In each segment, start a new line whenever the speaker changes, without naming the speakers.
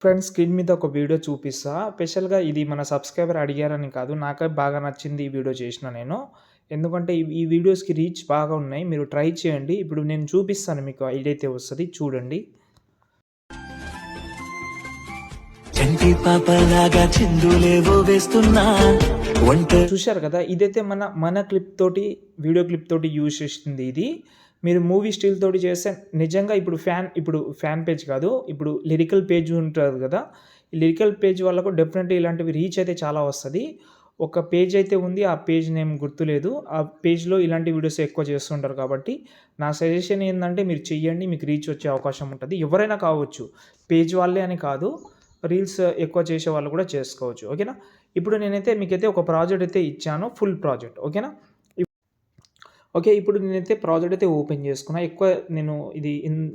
Friends screen మీద ఒక video చూపిస్తా. స్పెషల్‌గా ఇది మన సబ్‌స్క్రైబర్ అడిగారని కాదు. నాకే బాగా నచ్చింది ఈ వీడియో చేసిన నేను. ఎందుకంటే ఈ వీడియోస్‌కి రీచ్ బాగా ఉన్నాయి. మీరు ట్రై చేయండి. ఇప్పుడు నేను చూపిస్తాను మీకు ఏదైతే వస్తది చూడండి. చంటి పాపలాగా చిందులేవో వేస్తున్నా చూశారు కదా! ఇదైతే మన క్లిప్ తోటి వీడియో క్లిప్ తోటి యూజ్ చేసింది ఇది. మీరు మూవీ స్టిల్ తోటి చేస్తే నిజంగా ఇప్పుడు ఫ్యాన్ పేజ్ కాదు. ఇప్పుడు లిరికల్ పేజ్ ఉంటది కదా! ఈ లిరికల్ పేజ్ వాళ్ళకు డెఫినెట్‌లీ ఇలాంటివి రీచ్ అయితే చాలా వస్తది. ఒక పేజ్ అయితే ఉంది. ఆ పేజ్ నేమ్ గుర్తులేదు. ఆ పేజ్‌లో ఇలాంటి వీడియోస్ ఎక్కువ చేస్తుంటారు కాబట్టి, నా సజెషన్ ఏందంటే మీరు చెయ్యండి. మీకు రీచ్ వచ్చే అవకాశం ఉంటది. ఎవరైనా కావచ్చు. పేజ్ వాళ్ళే అని కాదు. రీల్స్ ఎక్కువ చేసే వాళ్ళు కూడా చేసుకోవచ్చు. ఓకేనా? ఇప్పుడు నేనైతే మీకైతే ఒక ప్రాజెక్ట్ అయితే ఇచ్చాను. Full project. ఓకేనా? ఓకే. ఇప్పుడు నేనైతే ప్రాజెక్ట్ అయితే ఓపెన్ చేసుకున్నా. ఎక్కువ నేను ఇది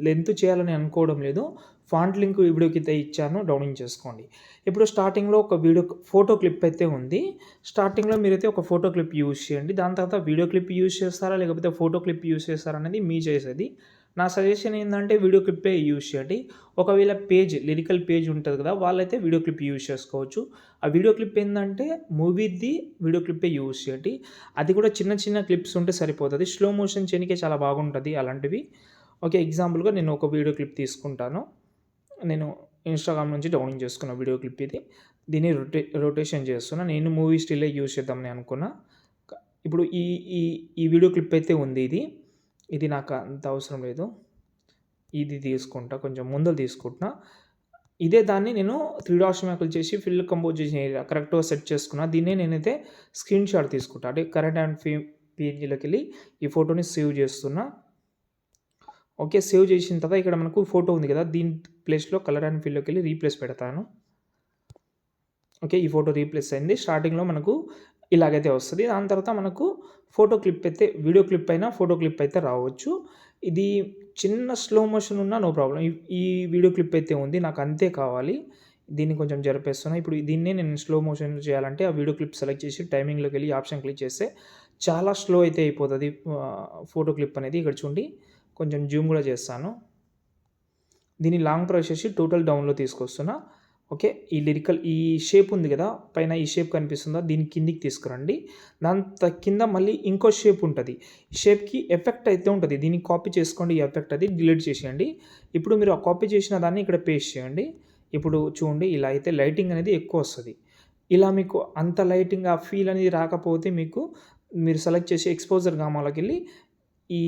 లెంత్ చేయాలని అనుకోవడం లేదు. ఫాంట్ లింక్ ఈ వీడియోకైతే ఇచ్చాను. డౌన్లోడ్ చేసుకోండి. ఇప్పుడు స్టార్టింగ్‌లో ఒక ఫోటో క్లిప్ అయితే ఉంది. స్టార్టింగ్‌లో మీరైతే ఒక ఫోటో క్లిప్ యూజ్ చేయండి. దాని తర్వాత వీడియో క్లిప్ యూజ్ చేస్తారా? లేకపోతే ఫోటో క్లిప్ యూజ్ చేస్తారా? అనేది మీ చాయిస్ అది. నా సజెషన్ ఏందంటే వీడియో క్లిప్పే యూజ్ చేయండి. ఒకవేళ లిరికల్ పేజ్ ఉంటది కదా! వాళ్ళైతే వీడియో క్లిప్ యూజ్ చేసుకోవచ్చు. ఆ వీడియో క్లిప్ ఏందంటే మూవీది వీడియో క్లిప్పే యూజ్ చేయండి. అది కూడా చిన్న చిన్న క్లిప్స్ ఉంటే సరిపోతది. స్లో మోషన్ చేయనీకే చాలా బాగుంటది అలాంటివి. ఓకే. ఎగ్జాంపుల్‌గా నేను ఒక వీడియో క్లిప్ తీసుకుంటాను. నేను ఇన్‌స్టాగ్రామ్ నుంచి డౌన్లోడ్ చేసుకున్న వీడియో క్లిప్ ఇది. దీన్ని రొటేషన్ చేస్తున్నా. నేను మూవీ స్టిల్లే యూజ్ చేద్దామని అనుకున్నా. ఇప్పుడు ఈ ఈ ఈ వీడియో క్లిప్ అయితే ఉంది ఇది. ఇది నాకు అంత అవసరం లేదు. ఇది తీసుకుంటా. కొంచెం ముందల తీసుకుంటున్నా. ఇదే దాన్ని నేను 3 డాట్స్ సింబల్ చేసి ఫిల్ కంపోజిషన్ ఏరియా కరెక్ట్‌గా సెట్ చేసుకున్నా. దీన్నే నేనైతే స్క్రీన్ షాట్ తీసుకుంటా. అంటే కరెంట్ అండ్ పీఎన్‌జీలోకెళ్ళి ఈ ఫోటోని సేవ్ చేస్తున్నా. ఓకే. సేవ్ చేసిన తర్వాత ఇక్కడ మనకు ఫోటో ఉంది కదా! దీని ప్లేస్‌లో కలర్ అండ్ ఫిల్‌లోకెళ్ళి రీప్లేస్ పెడతాను. ఓకే. ఈ ఫోటో రీప్లేస్ అయింది. స్టార్టింగ్‌లో మనకు ఇలాగైతే వస్తది. దాని తర్వాత మనకు ఫోటో క్లిప్ అయితే వీడియో క్లిప్ అయినా, ఫోటో క్లిప్ అయితే రావచ్చు. ఇది చిన్న స్లో మోషన్ ఉన్నా నో ప్రాబ్లమ్. ఈ వీడియో క్లిప్ అయితే ఉంది. నాకు అంతే కావాలి. దీన్ని కొంచెం జరిపేస్తున్నా. ఇప్పుడు దీన్నే నేను స్లో మోషన్ చేయాలంటే ఆ వీడియో క్లిప్ సెలెక్ట్ చేసి టైమింగ్‌లోకెళ్ళి ఆప్షన్ క్లిక్ చేస్తే చాలా స్లో అయితే అయిపోతది. ఫోటో క్లిప్ అనేది. ఇక్కడ చూడండి. కొంచెం జూమ్ కూడా చేస్తాను. దీన్ని లాంగ్ ప్రెస్ చేసి టోటల్ డౌన్‌లో తీసుకొస్తున్నా. ఓకే. ఈ షేప్ ఉంది కదా! పైన ఈ షేప్ కనిపిస్తుందా? దీన్ని కిందికి తీసుకురండి. దాని కింద మళ్ళీ ఇంకో షేప్ ఉంటది. ఈ షేప్‌కి ఎఫెక్ట్ అయితే ఉంటది. దీన్ని కాపీ చేసుకోండి. ఈ ఎఫెక్ట్ అది డిలీట్ చేసేయండి. ఇప్పుడు మీరు ఆ కాపీ చేసిన దాన్ని ఇక్కడ పేస్ట్ చేయండి. ఇప్పుడు చూడండి ఇలా అయితే లైటింగ్ అనేది ఎక్కువ వస్తది. ఇలా మీకు అంత లైటింగ్ ఆ ఫీల్ అనేది రాకపోతే మీరు సెలెక్ట్ చేసి ఎక్స్‌పోజర్ గామాలోకెళ్ళి ఈ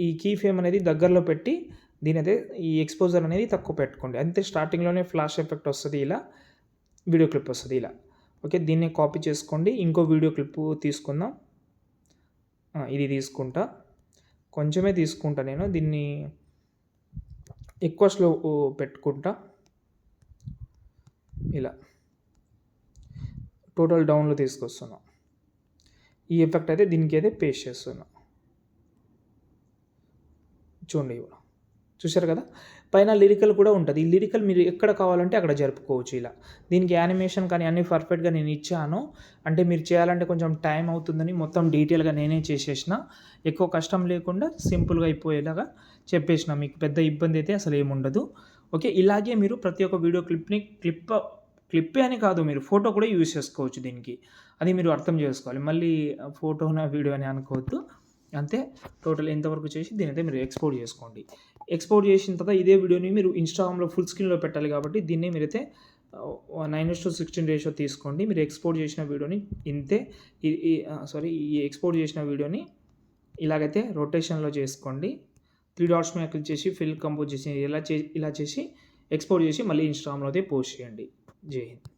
ఈ కీ ఫ్రేమ్ అనేది దగ్గరలో పెట్టి దీనైతే ఈ ఎక్స్‌పోజర్ అనేది తక్కువ పెట్టుకోండి. అంతే స్టార్టింగ్‌లోనే ఫ్లాష్ ఎఫెక్ట్ వస్తది ఇలా. వీడియో క్లిప్ వస్తది ఇలా. ఓకే. దీన్ని కాపీ చేసుకోండి. ఇంకో వీడియో క్లిప్ తీసుకుందాం. ఇది తీసుకుంటా. కొంచెమే తీసుకుంటా నేను. దీన్ని ఎక్కువ స్లో పెట్టుకుంటా. ఇలా. టోటల్ డౌన్‌లో తీసుకొస్తున్నా. ఈ ఎఫెక్ట్ అయితే దీనికైతే పేస్ట్ చేస్తున్నా. చూడండి. చూశారు కదా! పైన లిరికల్ కూడా ఉంటది. ఈ లిరికల్ మీరు ఎక్కడ కావాలంటే అక్కడ జరుపుకోవచ్చు ఇలా. దీనికి యానిమేషన్ కానీ అన్నీ పర్ఫెక్ట్‌గా నేను ఇచ్చాను. అంటే మీరు చేయాలంటే కొంచెం టైం అవుతుందని మొత్తం డీటెయిల్‌గా నేనే చేసేసిన. ఎక్కువ కష్టం లేకుండా సింపుల్‌గా అయిపోయేలాగా చెప్పేసిన. మీకు పెద్ద ఇబ్బంది అయితే అసలు ఏముండదు. ఓకే. ఇలాగే మీరు ప్రతి ఒక్క వీడియో క్లిప్పే అని కాదు మీరు ఫోటో కూడా యూజ్ చేసుకోవచ్చు దీనికి. అది మీరు అర్థం చేసుకోవాలి. మళ్ళీ ఫోటోనా, వీడియో అని అనుకోవద్దు. అంతే. టోటల్ ఇంతవరకు చేసి దీనైతే మీరు ఎక్స్‌పోర్ట్ చేసుకోండి. ఎక్స్‌పోర్ట్ చేసిన తర్వాత ఇదే వీడియోని మీరు ఇన్‌స్టాగ్రామ్‌లో ఫుల్ స్క్రీన్‌లో పెట్టాలి కాబట్టి దీన్ని మీరైతే 9:16 రేషియో తీసుకోండి. మీరు ఎక్స్‌పోర్ట్ చేసిన వీడియోని ఇంతే ఈ ఎక్స్‌పోర్ట్ చేసిన వీడియోని ఇలాగైతే రొటేషన్‌లో చేసుకోండి. 3 డాట్స్ మీద క్లిక్ చేసి ఫిల్ కంపోజ్ చేసి ఇలా చేసి ఎక్స్‌పోర్ట్ చేసి మళ్ళీ ఇన్‌స్టాగ్రామ్‌లో అయితే పోస్ట్ చేయండి. జై హింద్.